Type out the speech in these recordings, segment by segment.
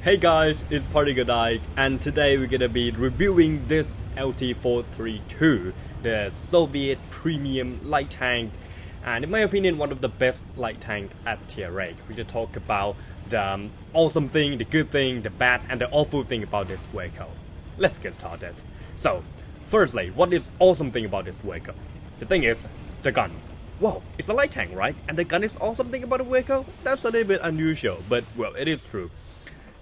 Hey guys, it's Party Godike, and today we're gonna be reviewing this LT-432, the Soviet premium light tank, and in my opinion, one of the best light tank at tier 8. We just talk about the awesome thing, the good thing, the bad, and the awful thing about this vehicle. Let's get started. So, firstly, what is awesome thing about this vehicle? The thing is, the gun. Wow, it's a light tank, right? And the gun is awesome thing about the vehicle? That's a little bit unusual, but well, it is true.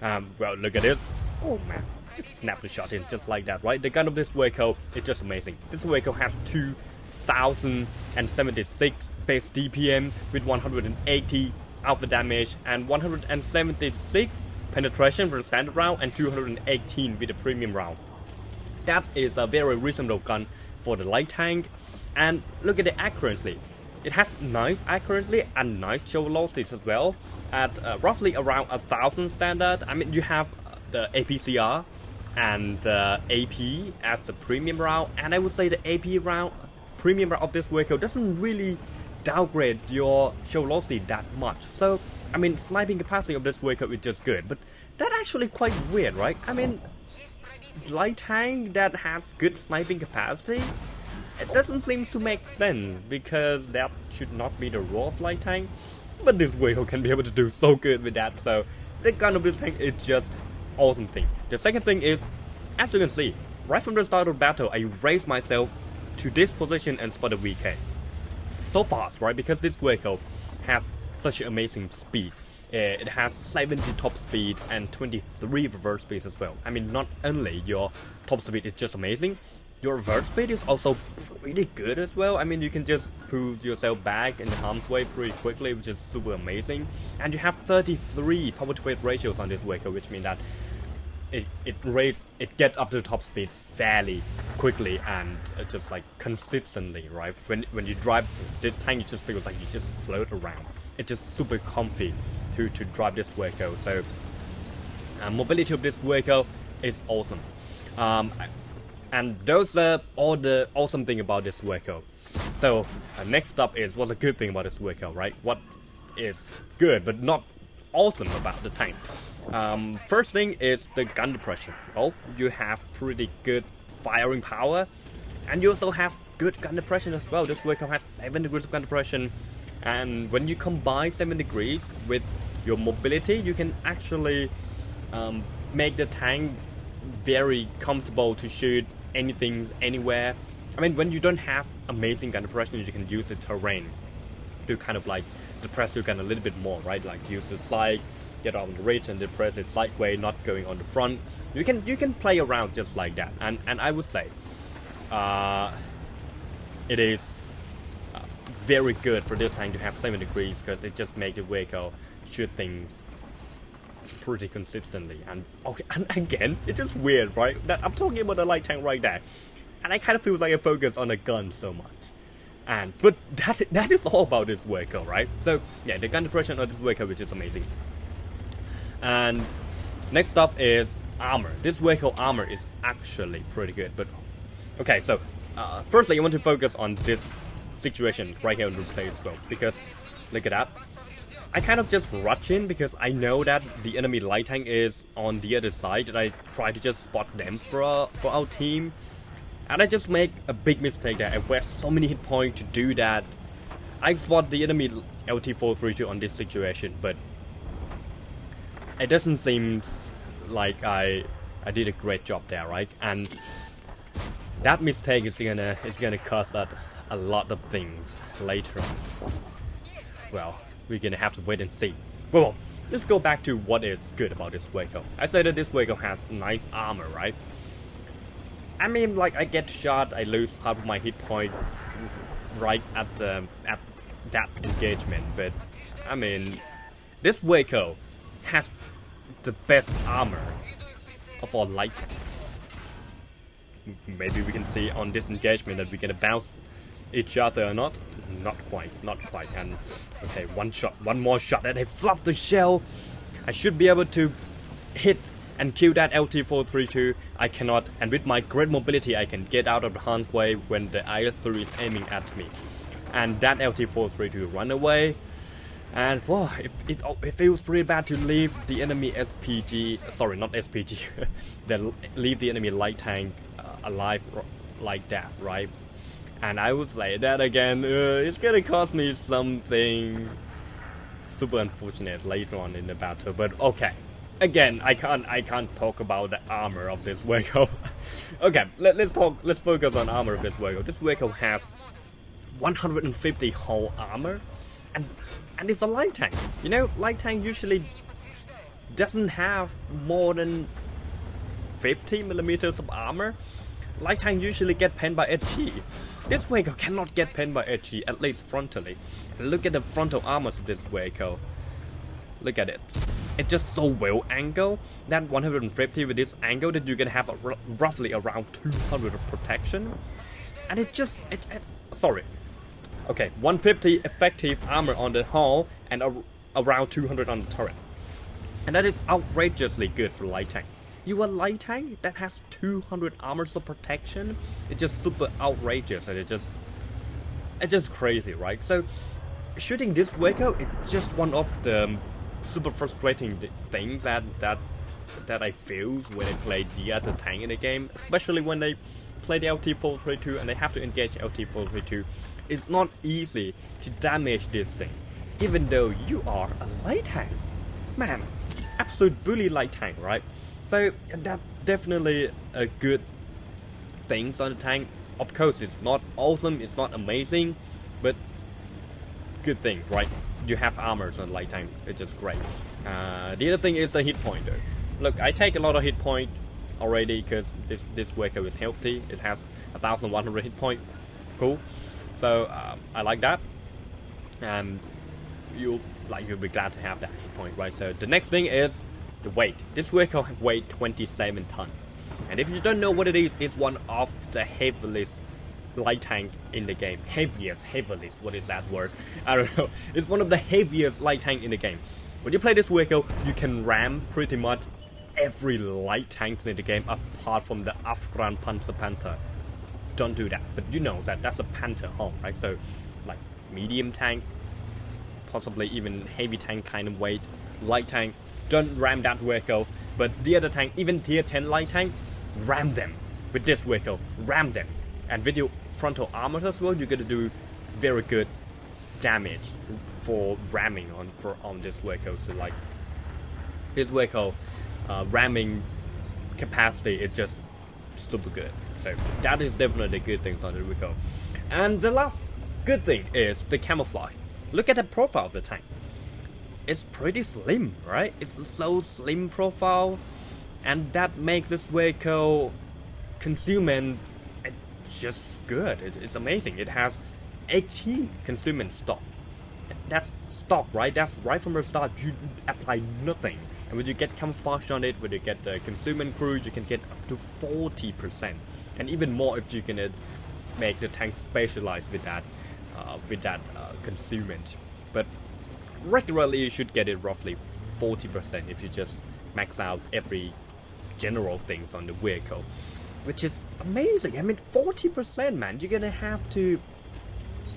Well, look at this. Oh man, just snap the shot in just like that, right? The gun of this vehicle is just amazing. This vehicle has 2076 base DPM with 180 alpha damage and 176 penetration for the standard round and 218 with the premium round. That is a very reasonable gun for the light tank. And look at the accuracy. It has nice accuracy and nice show velocities as well at roughly around 1000 standard. I mean, you have the APCR and AP as the premium round, and I would say the AP round, premium round of this vehicle doesn't really downgrade your show velocity that much. So, I mean, sniping capacity of this vehicle is just good, but that's actually quite weird, right? I mean, light tank that has good sniping capacity, it doesn't seem to make sense because that should not be the role of light tank. But this vehicle can be able to do so good with that, so the gun of this tank is just awesome thing. The second thing is, as you can see, right from the start of the battle, I raised myself to this position and spotted VK. So fast, right? Because this vehicle has such amazing speed. It has 70 top speed and 23 reverse speed as well. I mean, not only your top speed is just amazing, your reverse speed is also pretty good as well. I mean, you can just pull yourself back in the harm's way pretty quickly, which is super amazing. And you have 33 power to weight ratios on this vehicle, which means that it gets up to the top speed fairly quickly and just like consistently, right? When you drive this tank, it just feels like you just float around. It's just super comfy to drive this vehicle. So mobility of this vehicle is awesome. And those are all the awesome thing about this vehicle. So next up is what's a good thing about this vehicle, right? What is good but not awesome about the tank? First thing is the gun depression. Well, you have pretty good firing power, and you also have good gun depression as well. This vehicle has 7 degrees of gun depression, and when you combine 7 degrees with your mobility, you can actually make the tank very comfortable to shoot anything, anywhere. I mean, when you don't have amazing gun depression, you can use the terrain to kind of like depress your gun a little bit more, right? Like use the side, get on the ridge and depress it sideways, not going on the front. You can play around just like that, and I would say it is very good for this tank to have 7 degrees because it just makes the vehicle shoot things pretty consistently. And okay, and again, it's just weird, right? That I'm talking about the light tank right there, and I kind of feel like I focus on the gun so much. But that is all about this vehicle, right? So yeah, the gun depression of this vehicle, which is amazing. And next up is armor. This vehicle armor is actually pretty good. But okay, so firstly, I want to focus on this situation right here on the replay as well, because look at that. I kind of just rush in because I know that the enemy light tank is on the other side, and I try to just spot them for our team. And I just make a big mistake there. I waste so many hit points to do that. I spot the enemy LT-432 on this situation, but it doesn't seem like I did a great job there, right? And that mistake is gonna cost us a lot of things later on. Well, we're gonna have to wait and see. Well, let's go back to what is good about this vehicle. I said that this vehicle has nice armor, right? I mean, like, I get shot, I lose half of my hit point right at that engagement, but I mean, this vehicle has the best armor of all light tanks. Maybe we can see on this engagement that we're gonna bounce each other or not. Not quite. And okay, one more shot, and I flop the shell. I should be able to hit and kill that LT-432. I cannot, and with my great mobility, I can get out of the harm's way when the IS-3 is aiming at me. And that LT-432 run away. And wow, it feels pretty bad to leave the enemy SPG, sorry, not SPG, then leave the enemy light tank alive like that, right? And I would say that again, it's gonna cost me something super unfortunate later on in the battle, but okay. Again, I can't talk about the armor of this vehicle. Okay, let's focus on armor of this vehicle. This vehicle has 150 hull armor, and it's a light tank. You know, light tank usually doesn't have more than 50 millimeters of armor. Light tank usually get pinned by HE. This vehicle cannot get pinned by HE, at least frontally. And look at the frontal armors of this vehicle. Look at it. It's just so well angled that 150 with this angle that you can have roughly around 200 of protection. And sorry. Okay, 150 effective armor on the hull and around 200 on the turret. And that is outrageously good for light tank. You a light tank that has 200 armors of protection? It's just super outrageous, and it's just crazy, right? So shooting this vehicle is just one of the super frustrating things that I feel when I play the other tank in the game, especially when they play the LT-432 and they have to engage LT-432. It's not easy to damage this thing, even though you are a light tank. Man, absolute bully light tank, right? So that definitely a good things on the tank. Of course, it's not awesome, it's not amazing, but good things, right? You have armors on light tank, it's just great. The other thing is the hit point though. Look, I take a lot of hit point already because this vehicle is healthy. It has 1100 hit point. Cool. So I like that. And you'll be glad to have that hit point, right? So the next thing is the weight. This vehicle weighs 27 tons. And if you don't know what it is, it's one of the heaviest light tank in the game. Heaviest, what is that word? I don't know. It's one of the heaviest light tank in the game. When you play this vehicle, you can ram pretty much every light tank in the game apart from the Afghan Panzer Panther. Don't do that, but you know that that's a Panther hull, right? So like medium tank, possibly even heavy tank kind of weight, light tank, don't ram that vehicle. But the other tank, even tier 10 light tank, ram them. With this vehicle, ram them. And with your frontal armor as well, you're gonna do very good damage for ramming on this vehicle. So like this vehicle ramming capacity is just super good. So that is definitely good things on the vehicle. And the last good thing is the camouflage. Look at the profile of the tank. It's pretty slim, right? It's a so slim profile, and that makes this vehicle consummate just good. It's amazing. It has 18 consummate stock. That's stock, right? That's right from the start. You apply nothing, and when you get camouflage on it, when you get the consummate crew, you can get up to 40%, and even more if you can make the tank specialized with that consummate. But regularly you should get it roughly 40% if you just max out every general things on the vehicle, which is amazing. I mean, 40%, man. You're gonna have to,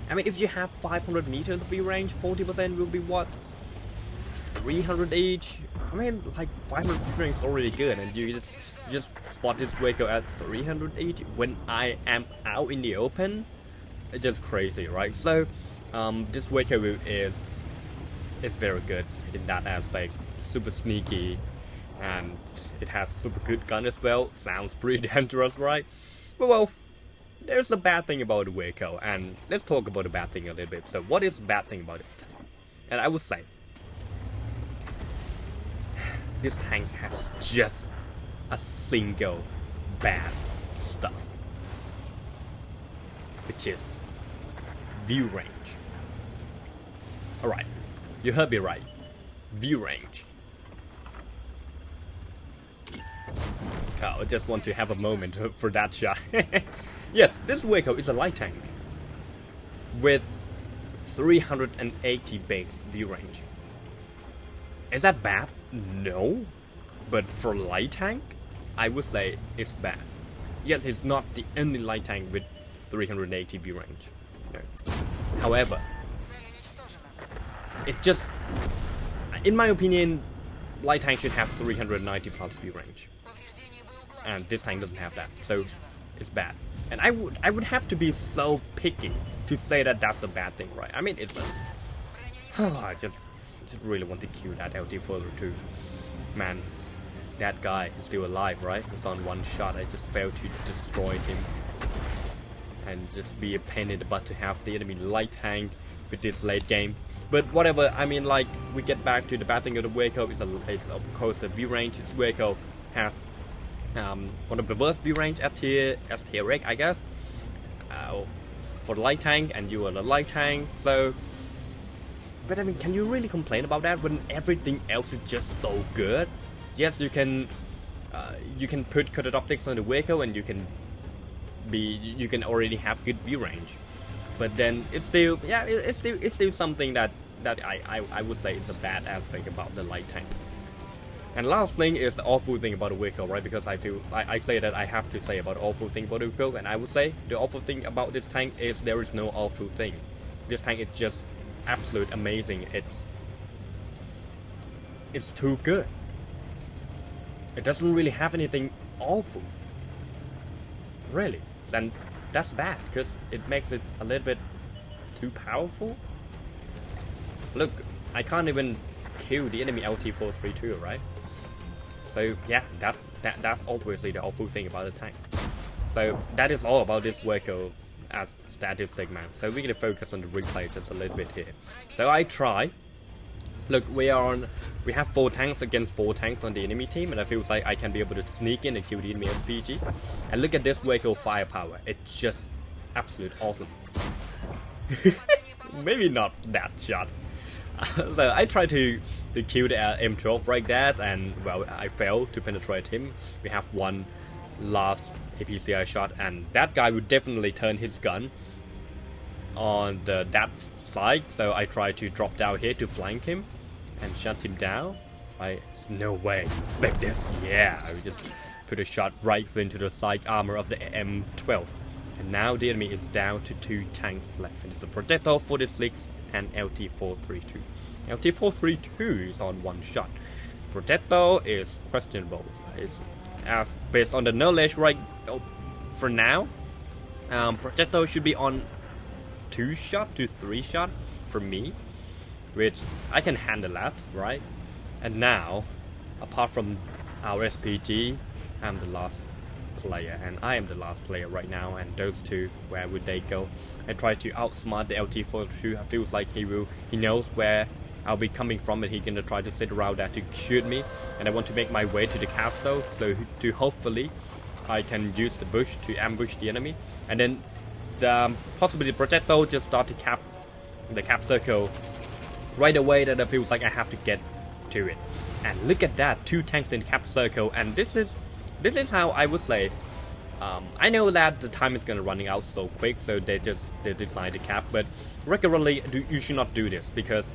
I mean, if you have 500 meters of view range, 40% will be what, 300 each? I mean, like 500 view range is already good, and you just spot this vehicle at 300 each when I am out in the open. It's just crazy, right? So this vehicle is very good in that aspect. Super sneaky, and it has super good gun as well. Sounds pretty dangerous, right? But well, there's a bad thing about the vehicle, and let's talk about the bad thing a little bit. So what is the bad thing about this tank? And I would say this tank has just a single bad stuff, which is view range. Alright, you heard me right. View range. I just want to have a moment for that shot. Yes, this vehicle is a light tank with 380 base view range. Is that bad? No. But for light tank, I would say it's bad. Yes, it's not the only light tank with 380 view range. No. However, it just, in my opinion, light tank should have 390 plus view range, and this tank doesn't have that, so it's bad. And I would have to be so picky to say that that's a bad thing, right? I mean, it's a, I just really want to kill that LT-432. Man, that guy is still alive, right? It's on one shot. I just failed to destroy him, and just be a pain in the butt to have the enemy light tank with this late game. But whatever, I mean, like, we get back to the bad thing of the Waco is of course the view range. This Waco has one of the worst view range as tier rank, I guess, for the light tank, and you are the light tank, so. But I mean, can you really complain about that when everything else is just so good? Yes, you can put cutted optics on the Waco, and you can already have good view range. But then it's still, yeah, it's still something that I would say is a bad aspect about the light tank. And last thing is the awful thing about the Waco, right? Because I say that I have to say about the awful thing about the Waco, and I would say the awful thing about this tank is there is no awful thing. This tank is just absolute amazing. It's too good. It doesn't really have anything awful, really, and that's bad because it makes it a little bit too powerful. Look, I can't even kill the enemy LT-432, right? So yeah, that's obviously the awful thing about the tank. So that is all about this Waco as statistic, man. So we're gonna focus on the replay just a little bit here. So I try. Look, we have 4 tanks against 4 tanks on the enemy team, and I feel like I can be able to sneak in and kill the enemy SPG. And look at this Waco firepower. It's just absolute awesome. Maybe not that shot. So I tried to kill the M12 like that, and well, I failed to penetrate him. We have one last APCI shot, and that guy would definitely turn his gun on that side. So I tried to drop down here to flank him and shut him down. No way, expect this. Yeah, I would just put a shot right into the side armor of the M12. And now the enemy is down to 2 tanks left, and it's a Projectile 46 and LT-432. LT-432 is on 1 shot. Projectile is questionable. It's based on the knowledge right for now. Projectile should be on 2 shot to 3 shot for me, which I can handle that, right? And now, apart from our SPG, I'm the last player, and I am the last player right now, and those two, where would they go? I try to outsmart the LT-432. I feel like he knows where I'll be coming from, and he's gonna try to sit around there to shoot me, and I want to make my way to the castle, so to hopefully I can use the bush to ambush the enemy, and then possibly the projectile just start to cap the cap circle right away. That I feel like I have to get to it. And look at that, 2 tanks in cap circle, and this is how I would say. I know that the time is gonna running out so quick, so they decide to cap. But regularly, you should not do this, because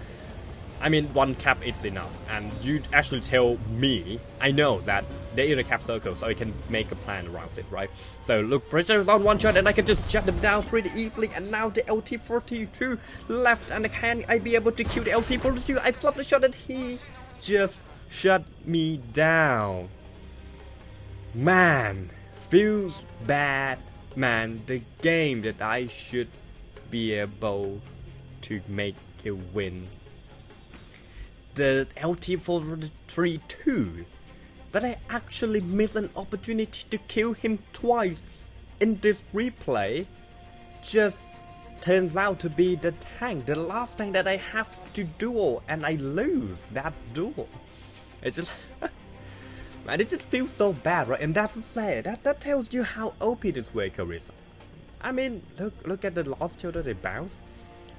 I mean, 1 cap is enough, and you actually tell me, I know that they're in a cap circle, so I can make a plan around it, right? So look, pressure is on 1 shot, and I can just shut them down pretty easily, and now the LT-432 left, and can I be able to kill the LT-432? I flopped the shot, and he just shut me down. Man, feels bad, man. The game that I should be able to make a win. The LT-432, that I actually missed an opportunity to kill him twice in this replay, just turns out to be the tank, the last tank that I have to duel, and I lose that duel. It just, man, it just feels so bad, right? And that's sad. That tells you how OP this Waco is. I mean, look at the last kill that they bounced.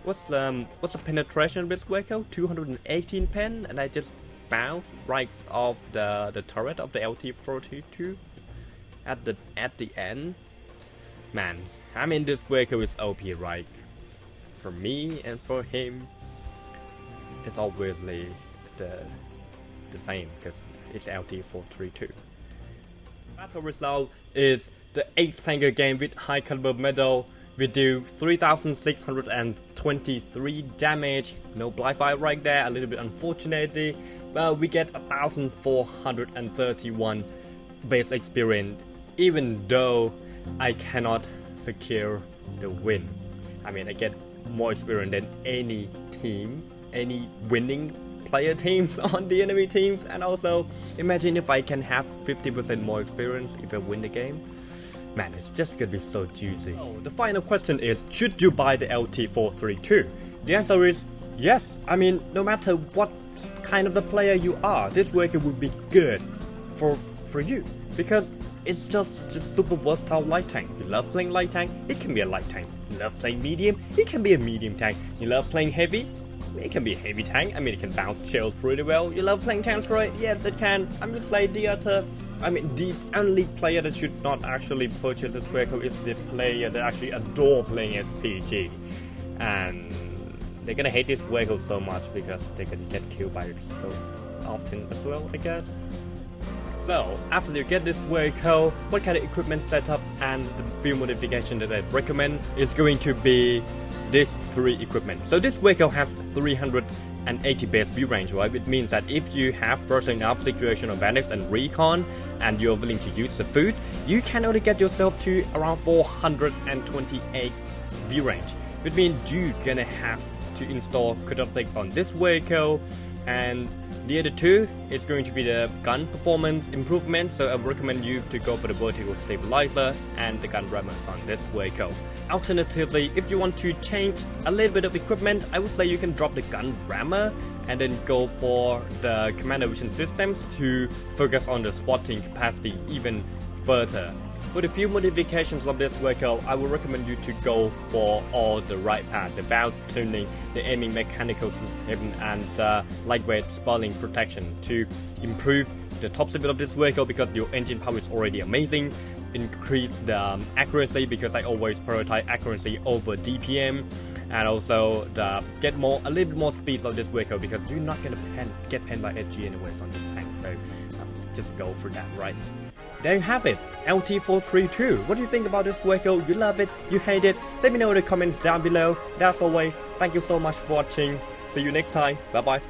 What's the penetration with Waco? 218 pen, and I just bounced right off the turret of the LT-432 at the end. Man, I mean, this Waco is OP, right? For me and for him, it's obviously the same, because it's LT-432. Battle result is the 8th player game with high caliber medal we do 3,623 damage. No blind fire right there, a little bit unfortunately. Well, we get 1,431 base experience, even though I cannot secure the win. I mean, I get more experience than any team, any winning player teams on the enemy teams. And also, imagine if I can have 50% more experience if I win the game. Man, it's just gonna be so juicy. Oh, the final question is, should you buy the LT-432? The answer is yes. I mean, no matter what kind of the player you are, this vehicle would be good for you, because it's just super versatile light tank. You love playing light tank, it can be a light tank. You love playing medium, it can be a medium tank. You love playing heavy, it can be a heavy tank. I mean, it can bounce shells pretty well. You love playing tank destroy? Yes, it can. I'm just like the only player that should not actually purchase this vehicle is the player that actually adore playing SPG, and they're gonna hate this vehicle so much because they're gonna get killed by it so often as well, I guess. So, after you get this vehicle, what kind of equipment setup and the few modification that I recommend is going to be these three equipment. So this vehicle has 380 base view range, right? Which means that if you have bursting up situational awareness and recon, and you're willing to use the food, you can only get yourself to around 428 view range. Which means you're gonna have to install cryptics on this vehicle, and the other two is going to be the gun performance improvement. So I recommend you to go for the vertical stabilizer and the gun rammers on this vehicle. Alternatively, if you want to change a little bit of equipment, I would say you can drop the gun rammer and then go for the commander vision systems to focus on the spotting capacity even further. For the few modifications of this vehicle, I would recommend you to go for all the right path: the valve tuning, the aiming mechanical system, and lightweight spalling protection to improve the top speed of this vehicle, because your engine power is already amazing. Increase the accuracy, because I always prioritize accuracy over DPM, and also get a little bit more speed of this vehicle, because you're not gonna get penned by HG anyways on this tank. So just go for that, right? There you have it, LT-432. What do you think about this vehicle? You love it? You hate it? Let me know in the comments down below. As always, thank you so much for watching. See you next time. Bye bye.